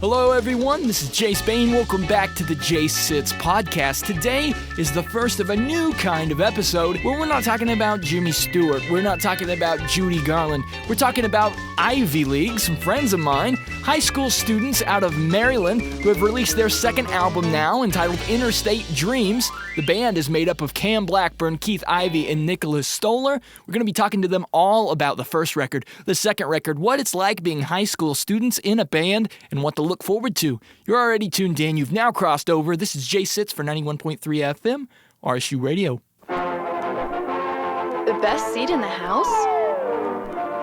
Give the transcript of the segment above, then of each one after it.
Hello everyone, this is Jace Bain. Welcome back to the Jace Sits podcast. Today is the first of a new kind of episode where we're not talking about Jimmy Stewart, we're not talking about Judy Garland, we're talking about Ivy League, some friends of mine, high school students out of Maryland who have released their second album now entitled Interstate Dreams. The band is made up of Cam Blackburn, Keith Ivey, and Nicholas Stoller. We're going to be talking to them all about the first record, the second record, what it's like being high school students in a band, and what to look forward to. You're already tuned in. You've now crossed over. This is Jace Sits for 91.3 FM, RSU Radio. The best seat in the house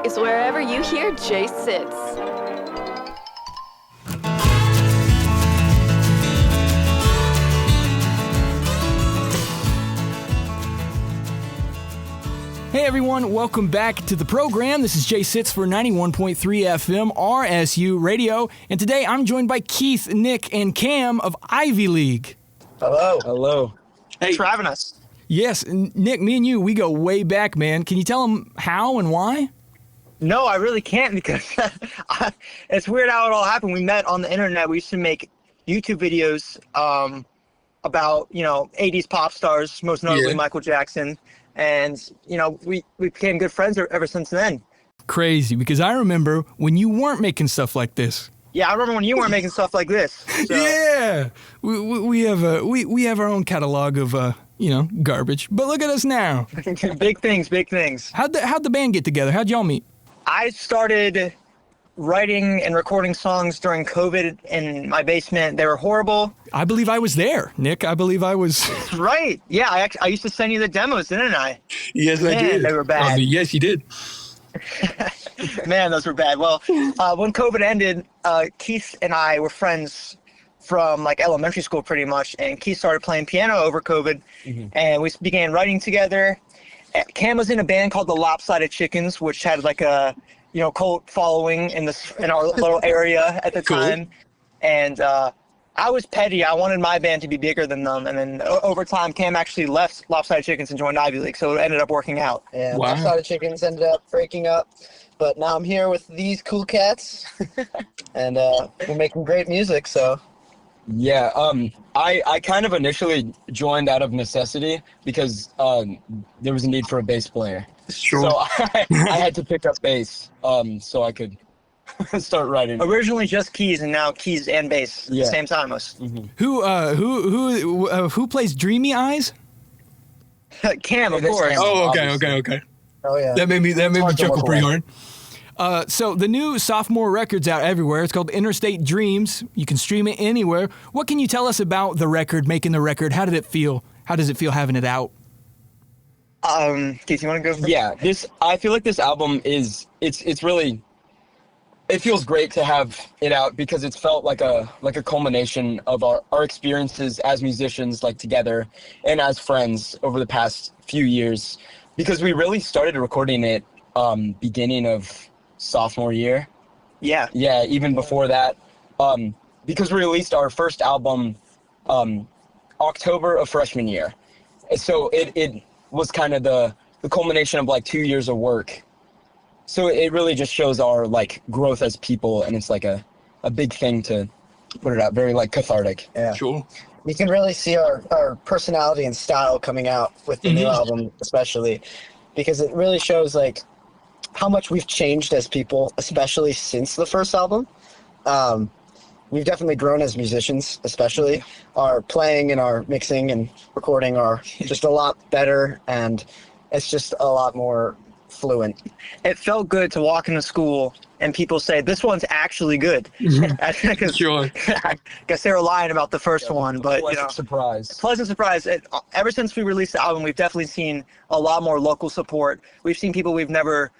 is wherever you hear Jace Sits. Hey everyone, welcome back to the program. This is Jace Sits for 91.3 FM RSU Radio, and today I'm joined by Keith, Nick, and Cam of Ivy League. Hello. Hello. Thanks for having us. Yes, Nick, me and you, we go way back, man. Can you tell them how and why? No, I really can't because it's weird how it all happened. We met on the internet. We used to make YouTube videos about, 80s pop stars, most notably Michael Jackson. And, we became good friends ever since then. Crazy, because I remember when you weren't making stuff like this. Yeah, I remember when you weren't making stuff like this. So. Yeah, we have our own catalog of garbage. But look at us now. Big things. How'd the band get together? How'd y'all meet? I started writing and recording songs during COVID in my basement. They were horrible. I believe I was there, Nick. I believe I was. Right. Yeah, I used to send you the demos, didn't I? Yes, I did. They were bad. Yes, you did. Man, those were bad. Well, when COVID ended, Keith and I were friends from elementary school pretty much, and Keith started playing piano over COVID, and we began writing together. Cam was in a band called the Lopsided Chickens, which had a cult following in our little area at the time, and I was petty. I wanted my band to be bigger than them, and then over time, Cam actually left Lopsided Chickens and joined Ivy League, so it ended up working out. Yeah, Wow. Lopsided Chickens ended up breaking up, but now I'm here with these cool cats, and we're making great music, so. Yeah, I kind of initially joined out of necessity because there was a need for a bass player. Sure. So I had to pick up bass so I could start writing. Originally just keys, and now keys and bass at the same time. Who plays Dreamy Eyes? Cam, of course. Oh, okay. Oh yeah. That made me chuckle pretty hard. So the new sophomore record's out everywhere. It's called Interstate Dreams. You can stream it anywhere. What can you tell us about the record, making the record? How did it feel? How does it feel having it out? Keith, you want to go first? Yeah, I feel like this album it's really, it feels great to have it out because it's felt like a culmination of our experiences as musicians, together and as friends over the past few years, because we really started recording it beginning of sophomore year. Yeah, even before that, because we released our first album October of freshman year, so it was kind of the culmination of 2 years of work. So it really just shows our growth as people, and it's a big thing to put it out, very cathartic. Yeah. Sure. You can really see our personality and style coming out with the new album, especially because it really shows how much we've changed as people, especially since the first album. We've definitely grown as musicians, especially. Our playing and our mixing and recording are just a lot better, and it's just a lot more fluent. it felt good to walk into school and people say, this one's actually good. Sure. I guess they were lying about the first one, but Pleasant surprise. Pleasant surprise. Ever since we released the album, we've definitely seen a lot more local support. We've seen people we've never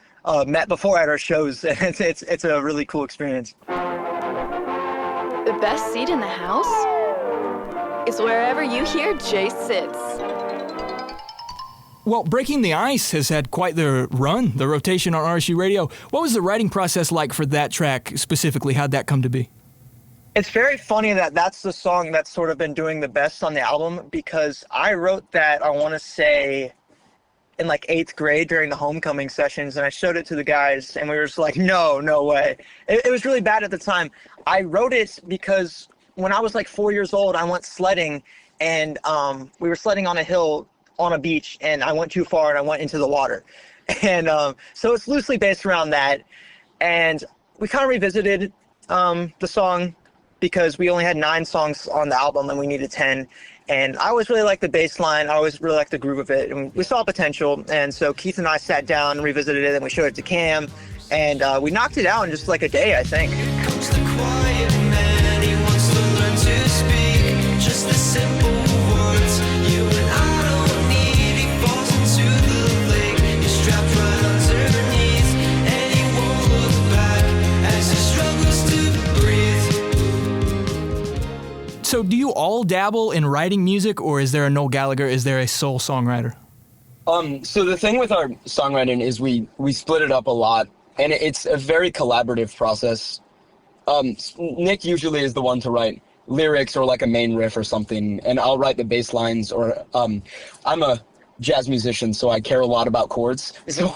met before at our shows, and it's a really cool experience. The best seat in the house is wherever you hear Jace Sits. Well, Breaking the Ice has had quite the run, the rotation on RSU Radio. What was the writing process like for that track specifically? How'd that come to be? It's very funny that that's the song that's sort of been doing the best on the album, because I wrote that, I want to say, in like 8th grade during the homecoming sessions, and I showed it to the guys, and we were just like, no way. It was really bad at the time. I wrote it because when I was like 4 years old, I went sledding, and we were sledding on a hill on a beach, and I went too far and I went into the water. And so it's loosely based around that. And we kind of revisited the song because we only had 9 songs on the album and we needed 10. And I always really liked the bass line. I always really liked the groove of it. And we saw potential. And so Keith and I sat down and revisited it, and we showed it to Cam. And we knocked it out in just like a day, I think. Here comes the quiet man. He wants to learn to speak just the simple words you and I don't need. He falls into the lake. He's strapped right underneath, and he won't look back as he struggles to breathe. So do you all dabble in writing music, or is there a Noel Gallagher? Is there a sole songwriter? So the thing with our songwriting is we split it up a lot, and it's a very collaborative process. Nick usually is the one to write lyrics or like a main riff or something, and I'll write the bass lines, or I'm a jazz musician, so I care a lot about chords. So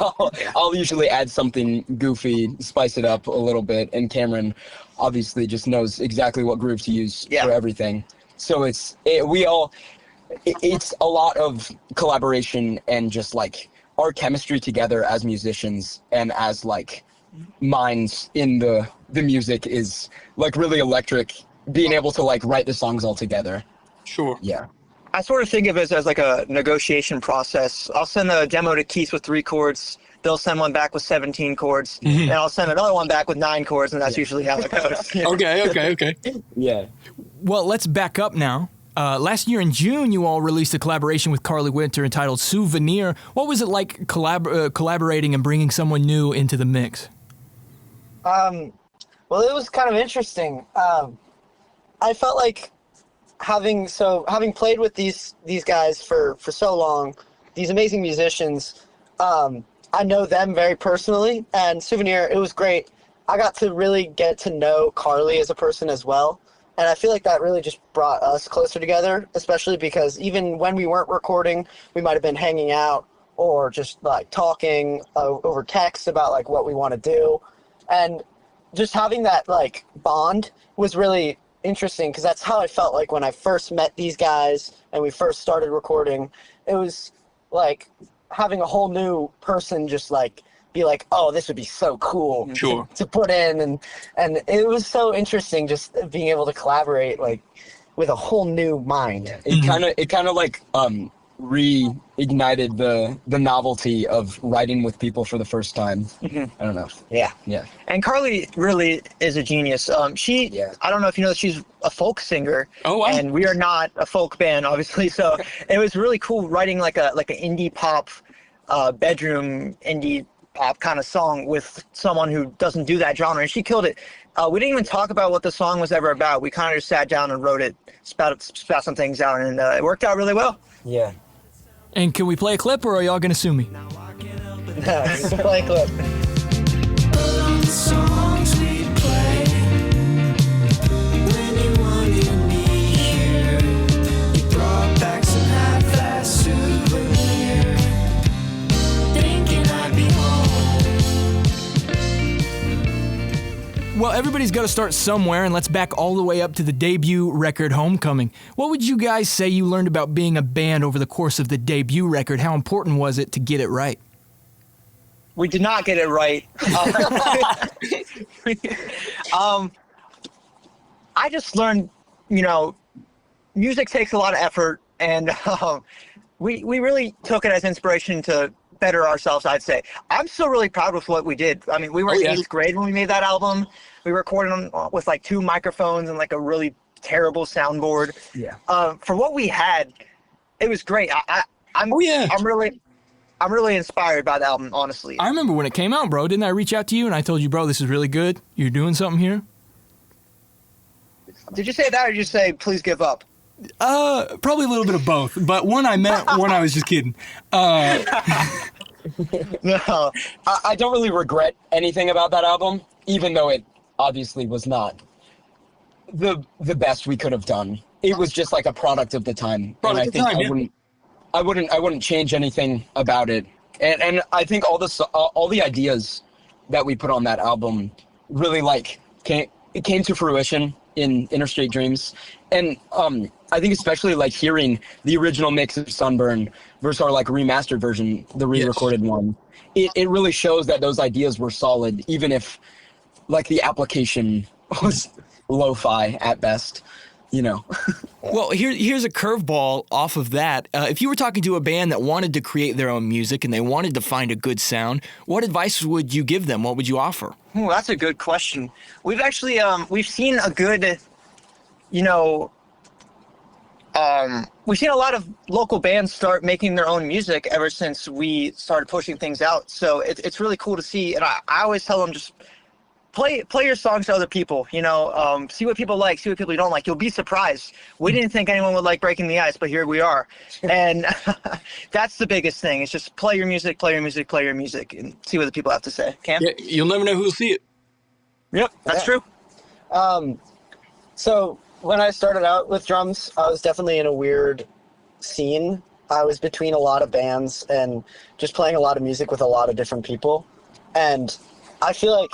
I'll usually add something goofy, spice it up a little bit, and Cameron obviously just knows exactly what groove to use for everything. So it's a lot of collaboration and just like our chemistry together as musicians and as like minds in the music is like really electric, being able to like write the songs all together. Sure. Yeah. I sort of think of it as like a negotiation process. I'll send a demo to Keith with 3 chords. They'll send one back with 17 chords, and I'll send another one back with 9 chords, and that's usually how it goes. Okay. Yeah. Well, let's back up now. Last year in June, you all released a collaboration with Carly Winter entitled Souvenir. What was it like collaborating and bringing someone new into the mix? Well, it was kind of interesting. I felt like having played with these guys for so long, these amazing musicians, I know them very personally, and Souvenir, it was great. I got to really get to know Carly as a person as well, and I feel like that really just brought us closer together, especially because even when we weren't recording, we might have been hanging out or just like talking over text about like what we want to do, and just having that like bond was really interesting because that's how I felt like when I first met these guys and we first started recording. It was like having a whole new person just like be like, oh, this would be so cool to put in, and it was so interesting just being able to collaborate like with a whole new mind. It kind of like reignited the novelty of writing with people for the first time. I don't know. Yeah. And Carly really is a genius. I don't know if you know, she's a folk singer. Oh, wow. And we are not a folk band, obviously. So it was really cool writing like an indie pop, bedroom indie pop kind of song with someone who doesn't do that genre. And she killed it. We didn't even talk about what the song was ever about. We kind of just sat down and wrote it, spat some things out, and it worked out really well. Yeah. And can we play a clip, or are y'all going to sue me? Play a clip. Songs we play when you wanted me here. You brought back some half-assed souvenir, thinking I'd be home. Well, everybody's got to start somewhere, and let's back all the way up to the debut record, Homecoming. What would you guys say you learned about being a band over the course of the debut record? How important was it to get it right? We did not get it right. I just learned, music takes a lot of effort, and we really took it as inspiration to better ourselves, I'd say. I'm still really proud with what we did. I mean, we were in 8th grade when we made that album. We recorded with like 2 microphones and like a really terrible soundboard. Yeah. For what we had, it was great. I'm really inspired by the album, honestly. I remember when it came out, bro. Didn't I reach out to you and I told you, bro, this is really good? You're doing something here? Did you say that, or did you say, please give up? Probably a little bit of both. But one I meant, one I was just kidding. No. I don't really regret anything about that album, even though it obviously was not the best we could have done. It was just like a product of the time. I wouldn't change anything about it. And I think all the ideas that we put on that album really like came to fruition in Interstate Dreams. And I think especially like hearing the original mix of Sunburn versus our like remastered version, the re-recorded one, it really shows that those ideas were solid, even if like the application was lo-fi at best, you know. Well, here's a curveball off of that. If you were talking to a band that wanted to create their own music and they wanted to find a good sound, what advice would you give them? What would you offer? Ooh, that's a good question. We've actually we've seen a good, you know, we've seen a lot of local bands start making their own music ever since we started pushing things out. So it's really cool to see. And I always tell them, just play your songs to other people, you know, see what people like, see what people don't like. You'll be surprised. We didn't think anyone would like Breaking the Ice, but here we are. And that's the biggest thing. It's just play your music, and see what the people have to say. Cam? Yeah, you'll never know who'll see it. Yep, that's true. So when I started out with drums, I was definitely in a weird scene. I was between a lot of bands and just playing a lot of music with a lot of different people. And I feel like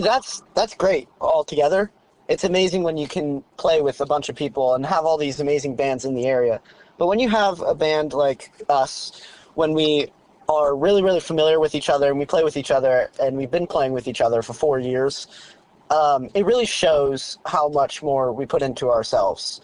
that's great altogether. It's amazing when you can play with a bunch of people and have all these amazing bands in the area. But when you have a band like us, when we are really, really familiar with each other and we play with each other and we've been playing with each other for 4 years, it really shows how much more we put into ourselves.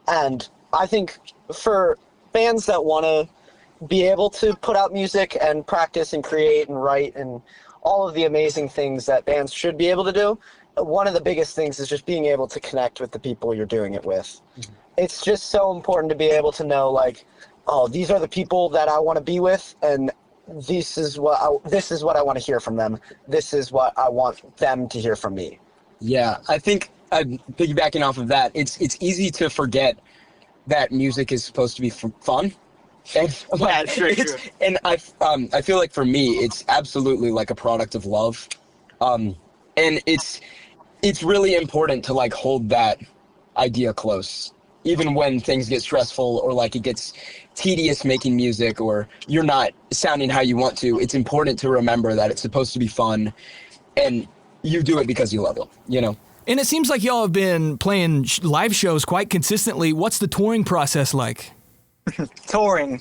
And I think for bands that want to be able to put out music and practice and create and write and all of the amazing things that bands should be able to do, one of the biggest things is just being able to connect with the people you're doing it with. Mm-hmm. It's just so important to be able to know, like, oh, these are the people that I want to be with, and this is what I want to hear from them. This is what I want them to hear from me. Yeah, I think piggybacking off of that, it's easy to forget that music is supposed to be fun. And, Yeah, it's very true. And I feel like for me, it's absolutely like a product of love, and it's really important to like hold that idea close, even when things get stressful or like it gets tedious making music or you're not sounding how you want to. It's important to remember that it's supposed to be fun, and you do it because you love it, you know? And it seems like y'all have been playing live shows quite consistently. What's the touring process like? Touring.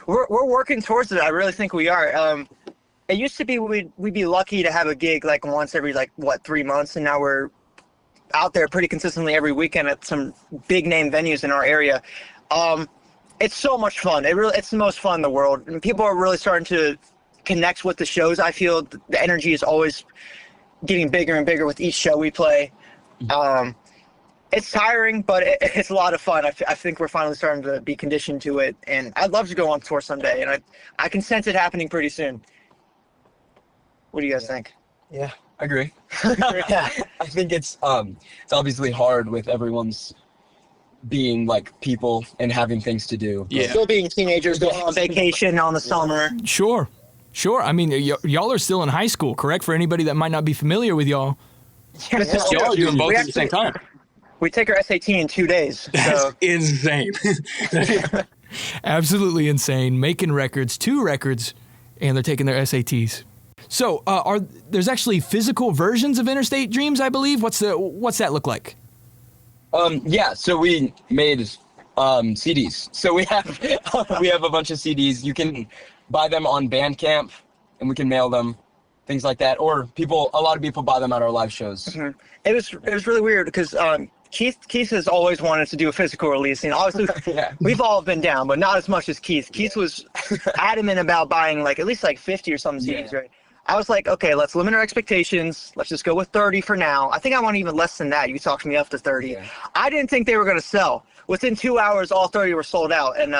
We're working towards it. I really think we are. It used to be we'd be lucky to have a gig like once every 3 months, and now we're out there pretty consistently every weekend at some big name venues in our area. It's so much fun. It's the most fun in the world, and people are really starting to connect with the shows. I feel the energy is always getting bigger and bigger with each show we play. It's tiring, but it's a lot of fun. I think we're finally starting to be conditioned to it, and I'd love to go on tour someday, and I can sense it happening pretty soon. What do you guys think? Yeah. I agree. Yeah. I think it's obviously hard with everyone's being like people and having things to do. Yeah. Still being teenagers, going on vacation on the summer. Sure. I mean, y'all are still in high school, correct? For anybody that might not be familiar with y'all. Y'all are doing both at the same time. We take our SAT in 2 days. That's So insane. Absolutely insane. Making records, 2 records, and they're taking their SATs. So, there's actually physical versions of Interstate Dreams, I believe. What's that look like? Yeah, so we made CDs. So we have a bunch of CDs. You can buy them on Bandcamp, and we can mail them, things like that. Or a lot of people buy them at our live shows. Mm-hmm. It was really weird because Keith has always wanted to do a physical release, and obviously Yeah. we've all been down, but not as much as Keith. Keith was adamant about buying at least 50 or something CDs, right? I was like, okay, let's limit our expectations. Let's just go with 30 for now. I think I want even less than that. You talked me up to 30. Yeah. I didn't think they were going to sell. Within 2 hours, all 30 were sold out, and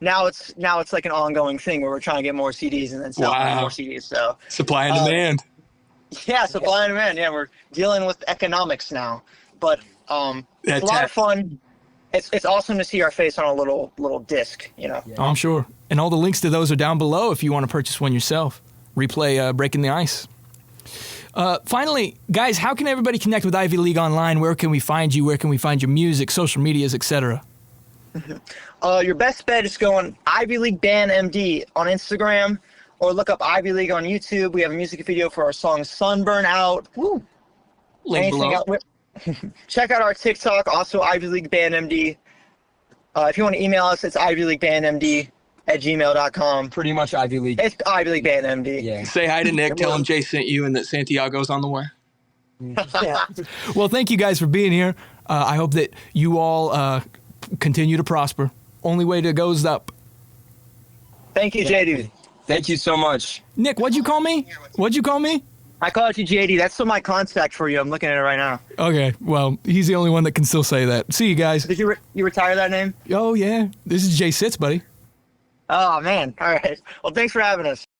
now it's like an ongoing thing where we're trying to get more CDs and then sell more CDs. So Supply and demand. yeah, supply and demand. Yeah, we're dealing with economics now, but it's a lot of fun. It's awesome to see our face on a little disc, you know. Oh, I'm sure. And all the links to those are down below if you want to purchase one yourself. Replay Breaking the Ice. Finally, guys, how can everybody connect with Ivy League online? Where can we find you? Where can we find your music, social medias, etc.? Your best bet is going Ivy League Band MD on Instagram. or look up Ivy League on YouTube. We have a music video for our song Sunburn out. Woo! Link below. Check out our TikTok, also Ivy League Band MD. If you want to email us, it's ivyleaguebandmd@gmail.com. Pretty much Ivy League. It's Ivy League Band MD. Yeah. Say hi to Nick. Tell him Jay sent you and that Santiago's on the way. Yeah. Well, thank you guys for being here. I hope that you all continue to prosper. Only way to go is up. Thank you, JD. Thank you so much. Nick, what'd you call me? I called you JD. That's still my contact for you. I'm looking at it right now. Okay, well, he's the only one that can still say that. See you guys. Did you retire that name? Oh, yeah. This is Jace Sits, buddy. Oh, man. All right. Well, thanks for having us.